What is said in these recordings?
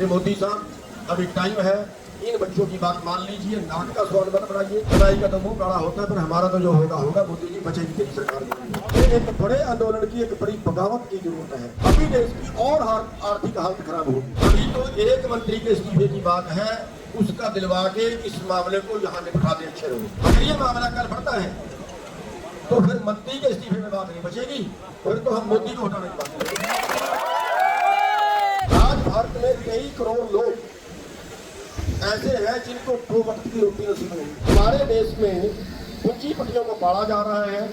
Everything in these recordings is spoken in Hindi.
मोदी साहब, अभी टाइम है, इन बच्चों की बात मान लीजिए, नाक का स्वाद मत बनाइए। लड़ाई का तो मुंह काला होता है, पर हमारा तो जो होगा होगा। मोदी जी बचेगी तेरी सरकार में। ये एक बड़े आंदोलन की एक बड़ी बगावत की जरूरत है। अभी देश की और आर्थिक हालत खराब होगी। अभी तो एक मंत्री के इस्तीफे की बात है, उसका दिलवा के इस मामले को यहाँ निपटा दे अच्छे लोग। अगर ये मामला कल बढ़ता है तो फिर मंत्री के इस्तीफे में बात नहीं बचेगी, फिर तो हम मोदी को हटाने की बात करेंगे। आज भारत में 23 करोड़ लोग ऐसे हैं जिनको 2 वक्त की रोटी नसीब नहीं। हमारे देश में पूंजीपतियों को पाला जा रहा है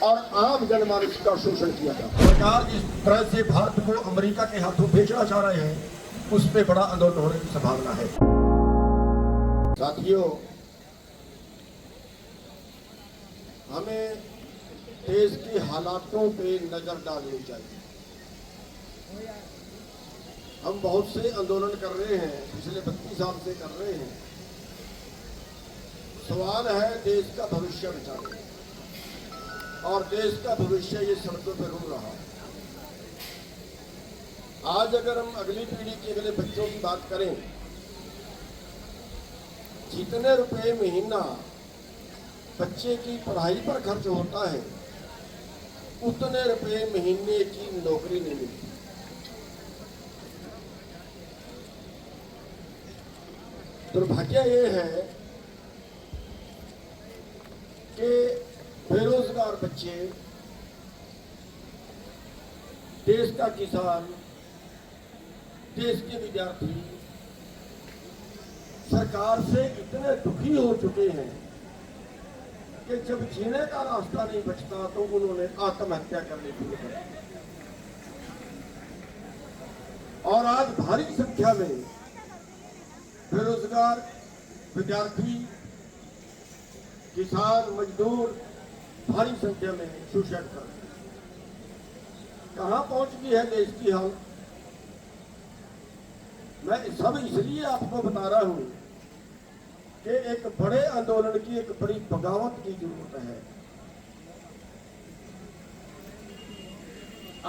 और आम जनमानस का शोषण किया जा रहा है। सरकार जिस तरह से भारत को अमेरिका के हाथों बेचना चाह रहे हैं, उस पर बड़ा आंदोलन होने की संभावना है। साथियों, हमें देश के हालातों पे नजर डालनी चाहिए। हम बहुत से आंदोलन कर रहे हैं, पिछले 32 साल से कर रहे हैं। सवाल है देश का भविष्य बचाने, और देश का भविष्य ये सड़कों पर रो रहा है। आज अगर हम अगली पीढ़ी के अगले बच्चों की बात करें, जितने रुपए महीना बच्चे की पढ़ाई पर खर्च होता है, उतने रुपए महीने की नौकरी नहीं मिलती। दुर्भाग्य ये है कि बेरोजगार बच्चे, देश का किसान, देश के विद्यार्थी सरकार से इतने दुखी हो चुके हैं कि जब जीने का रास्ता नहीं बचता तो उन्होंने आत्महत्या करने शुरू कर दी। और आज भारी संख्या में बेरोजगार विद्यार्थी, किसान, मजदूर भारी संख्या में सुसाइड कर रहे हैं। कहां पहुंच गई है देश की हालत? मैं सब इसलिए आपको बता रहा हूं कि एक बड़े आंदोलन की एक बड़ी बगावत की जरूरत है।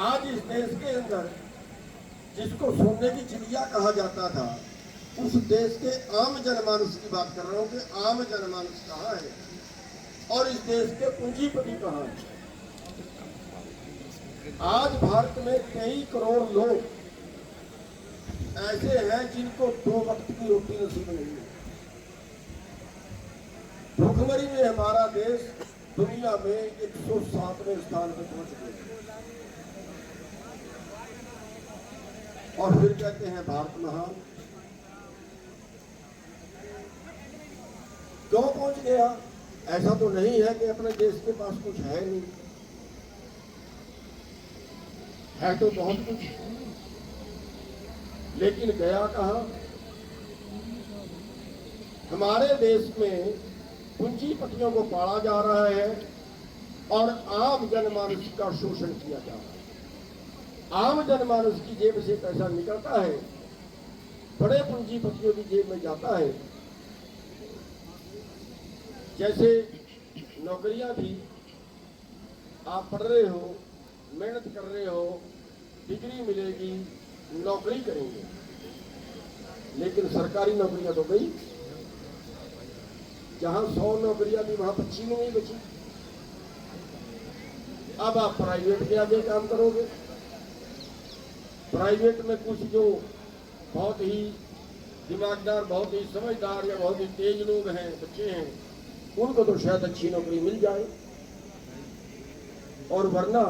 आज इस देश के अंदर जिसको सोने की चिड़िया कहा जाता था, उस देश के आम जनमानस की बात कर रहा हूं कि आम जनमानस कहाँ है और इस देश के पूंजीपति कहाँ है। आज भारत में 23 करोड़ लोग ऐसे हैं जिनको 2 वक्त की रोटी नसीब नहीं है। भुखमरी में हमारा देश दुनिया में 107वें स्थान पर पहुंच गया, और फिर कहते हैं भारत महान। क्यों पहुंच गया? ऐसा तो नहीं है कि अपने देश के पास कुछ है नहीं, है तो बहुत कुछ, लेकिन गया कहां? हमारे देश में पूंजीपतियों को पाला जा रहा है और आम जनमानस का शोषण किया जा रहा है। आम जनमानस की जेब से पैसा निकलता है, बड़े पूंजीपतियों की जेब में जाता है। जैसे नौकरियां थी, आप पढ़ रहे हो, मेहनत कर रहे हो, डिग्री मिलेगी, नौकरी करेंगे, लेकिन सरकारी नौकरियां तो गई। जहां 100 नौकरियां थी वहां 25 में नहीं बची। अब आप प्राइवेट के आगे काम करोगे। प्राइवेट में कुछ जो बहुत ही दिमागदार, बहुत ही समझदार या बहुत ही तेज लोग हैं, बच्चे हैं, उनको तो शायद अच्छी नौकरी मिल जाए, और वरना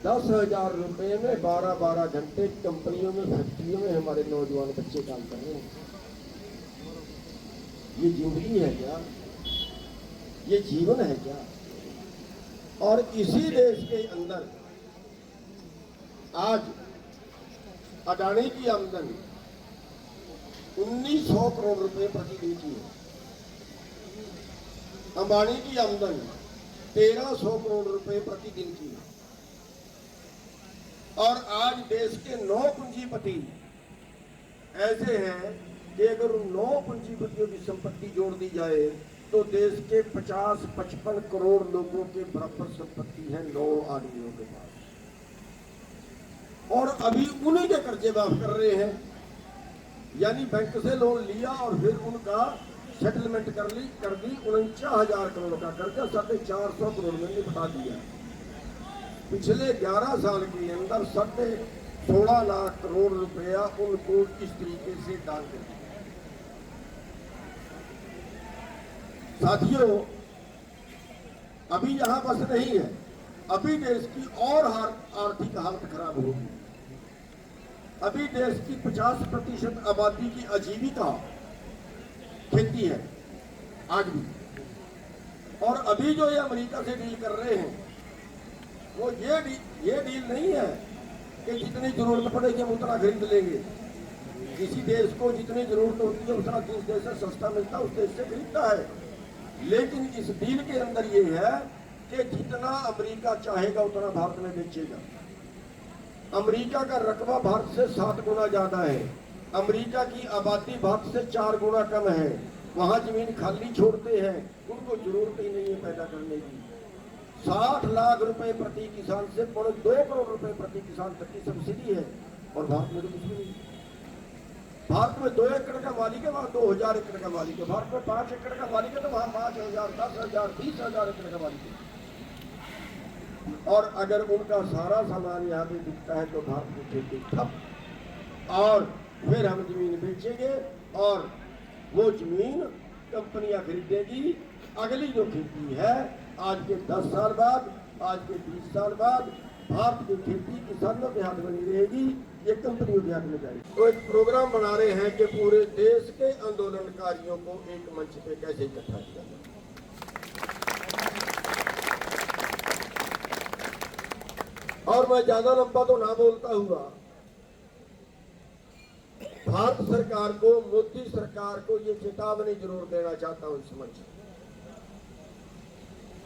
10,000 रुपए में 12-12 घंटे कंपनियों में, फैक्ट्रियों में हमारे नौजवान बच्चे काम कर रहे हैं। ये जिंदगी है क्या? ये जीवन है क्या? और इसी देश के अंदर आज अडानी की आमदनी 1900 करोड़ रुपए प्रतिदिन की है। अंबानी की आमदनी 1300 करोड़ रुपए प्रतिदिन की है। और आज देश के 9 पूंजीपति ऐसे हैं कि अगर उन 9 पूंजीपतियों की संपत्ति जोड़ दी जाए तो देश के 50-55 करोड़ लोगों के बराबर संपत्ति है 9 आदमियों के पास, और अभी उन्हीं के कर्जे माफ कर रहे हैं यानी बैंक से लोन लिया और फिर उनका सेटलमेंट कर दी 49,000 करोड़ का कर्जा 450 करोड़ में निपटा दिया। पिछले 11 साल के अंदर 16.5 लाख करोड़ रुपया उनको इस तरीके से डाल दिया। साथियों, अभी यहां बस नहीं है, अभी देश की और आर्थिक हालत खराब होगी। अभी देश की 50% आबादी की आजीविका खेती है आज भी। और अभी जो ये अमेरिका से डील कर रहे हैं वो ये डील नहीं है कि जितनी जरूरत पड़ेगी हम उतना खरीद लेंगे। किसी देश को जितनी जरूरत होती है उतना जिस देश से सस्ता मिलता है उस देश से खरीदता है। लेकिन इस डील के अंदर ये है कि जितना अमेरिका चाहेगा उतना भारत में बेचेगा। अमेरिका का रकबा भारत से 7 गुना ज्यादा है। अमेरिका की आबादी भारत से 4 गुना कम है। वहां जमीन खाली छोड़ते हैं, उनको जरूरत ही नहीं है पैदा करने की। 60 लाख रुपए प्रति किसान से 2 करोड़ रुपए प्रति किसान तक की सब्सिडी है। और भारत में तो कुछ भी नहीं। भारत में 2 एकड़ का मालिक है, वहां 2000 एकड़ का मालिक है। भारत में 5 एकड़ का मालिक है तो वहां 5,000, 10,000, 20,000 एकड़ का मालिक है। और अगर उनका सारा सामान यहाँ पे बिकता है तो भारत की खेती ठप। और फिर हम जमीन बेचेंगे और वो जमीन कंपनियां खरीदेगी। अगली जो खेती है आज के 10 साल बाद, आज के 20 साल बाद भारत की खेती किसानों के हाथ में नहीं रहेगी, ये कंपनियों के हाथ में जाएगी। तो एक प्रोग्राम बना रहे हैं कि पूरे देश के आंदोलनकारियों को एक मंच पे कैसे इकट्ठा किया जाए। और मैं ज्यादा लंबा तो ना बोलता हुआ भारत सरकार को, मोदी सरकार को ये चेतावनी जरूर देना चाहता हूं इस मंच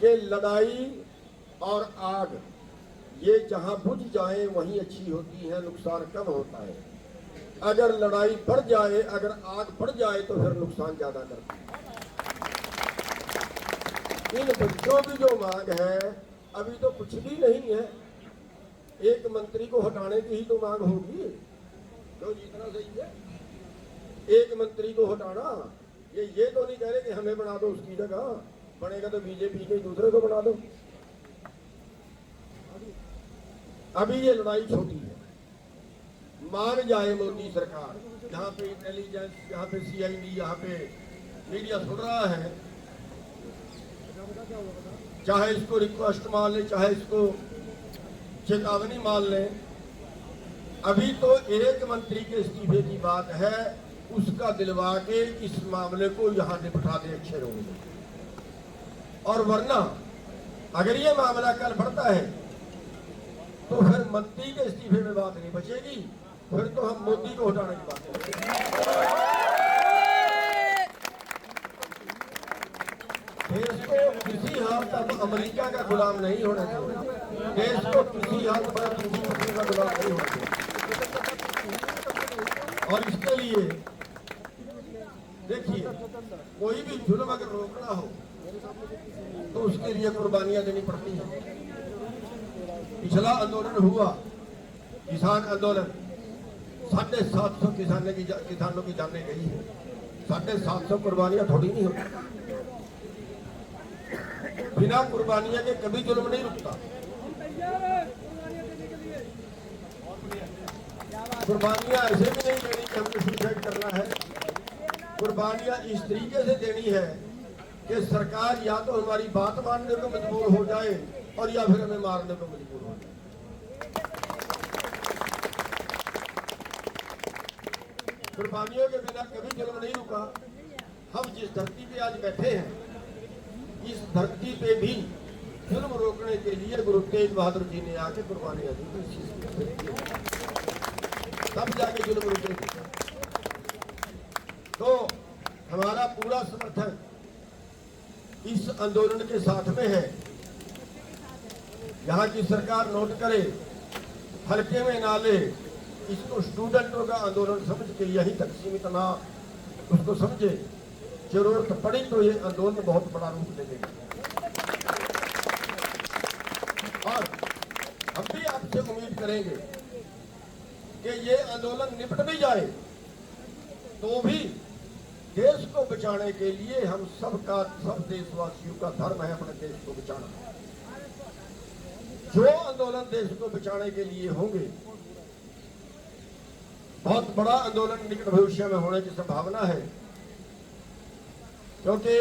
कि लड़ाई और आग ये जहां बुझ जाए वहीं अच्छी होती है, नुकसान कम होता है। अगर लड़ाई बढ़ जाए, अगर आग बढ़ जाए तो फिर नुकसान ज्यादा करती है। इन बच्चों की जो मांग है अभी तो कुछ भी नहीं है। एक मंत्री को हटाने की ही तो मांग होगी, तो जितना सही है एक मंत्री को हटाना। ये तो नहीं कह रहे कि हमें बना दो, उसकी जगह बनेगा तो बीजेपी के दूसरे को बना दो। अभी ये लड़ाई छोटी है, मान जाए मोदी सरकार। यहाँ पे इंटेलिजेंस, यहाँ पे CID, यहाँ पे मीडिया सुन रहा है, चाहे इसको रिक्वेस्ट मान ले, चाहे इसको चेतावनी मान ले। अभी तो एक मंत्री के इस्तीफे की बात है, उसका दिलवा के इस मामले को यहाँ निपटा दे अच्छे होंगे। और वरना अगर ये मामला कल बढ़ता है तो फिर मंत्री के इस्तीफे में बात नहीं बचेगी, फिर तो हम मोदी को हटाने की बात करेंगे। देश को किसी हाल तक अमेरिका का गुलाम नहीं होना चाहिए। देश को किसी हाल पर किसी कंपनी का गुलाम नहीं होना चाहिए। और इसके लिए देखिए, कोई भी जुल्म अगर रोकना हो तो उसके लिए कुर्बानियां देनी पड़ती हैं। पिछला आंदोलन हुआ, किसान आंदोलन, 750 किसानों की जाने गई है। 750 कुर्बानियां थोड़ी नहीं होती। बिना कुर्बानियां के कभी जुल्म नहीं रुकता। कुर्बानियां ऐसे भी नहीं देनी कि हमने सुसाइड करना है। कुर्बानियां इस तरीके से देनी है कि सरकार या तो हमारी बात मानने को मजबूर हो जाए और या फिर हमें मारने को मजबूर हो जाए। कुर्बानियों के बिना कभी जुल्म नहीं रुका। हम जिस धरती पे आज बैठे हैं, इस धरती पे भी जुल्म रोकने के लिए गुरु तेग बहादुर जी ने आके कुर्बानियां दी, तब जाके जुल्म रुकेगी। तो हमारा पूरा समर्थन इस आंदोलन के साथ में है। यहाँ की सरकार नोट करे, हल्के में ना ले, इसको स्टूडेंटों का आंदोलन समझ के यहीं तक सीमित ना उसको समझे। जरूरत पड़ी तो ये आंदोलन बहुत बड़ा रूप ले लेगा। और हम भी आपसे उम्मीद करेंगे कि ये आंदोलन निपट भी जाए तो भी देश को बचाने के लिए हम सबका, सब देशवासियों का धर्म है अपने देश को बचाना। जो आंदोलन देश को बचाने के लिए होंगे, बहुत बड़ा आंदोलन निकट भविष्य में होने की संभावना है, क्योंकि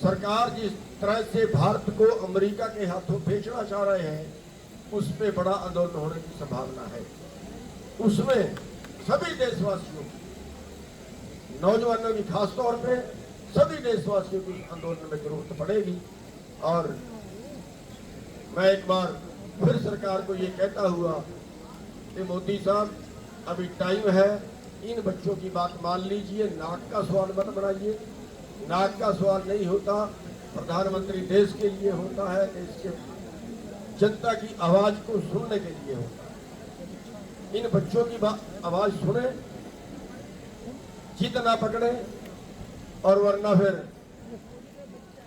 सरकार जिस तरह से भारत को अमेरिका के हाथों बेचना चाह रहे हैं, उस पे बड़ा आंदोलन होने की संभावना है। उसमें सभी देशवासियों की, नौजवानों की खास तौर पे सभी देशवासियों की आंदोलन में जरूरत पड़ेगी। और मैं एक बार फिर सरकार को ये कहता हुआ कि मोदी साहब, अभी टाइम है, इन बच्चों की बात मान लीजिए, नाक का सवाल मत बनाइए। नाक का सवाल नहीं होता, प्रधानमंत्री देश के लिए होता है, देश के जनता की आवाज को सुनने के लिए होता है। इन बच्चों की आवाज सुने, जिद ना पकड़े, और वरना फिर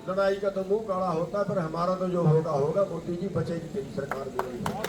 लड़ाई का तो मुंह काला होता है। पर हमारा तो जो होगा होगा। मोदी जी, बचेगी तेरी सरकार भी नहीं।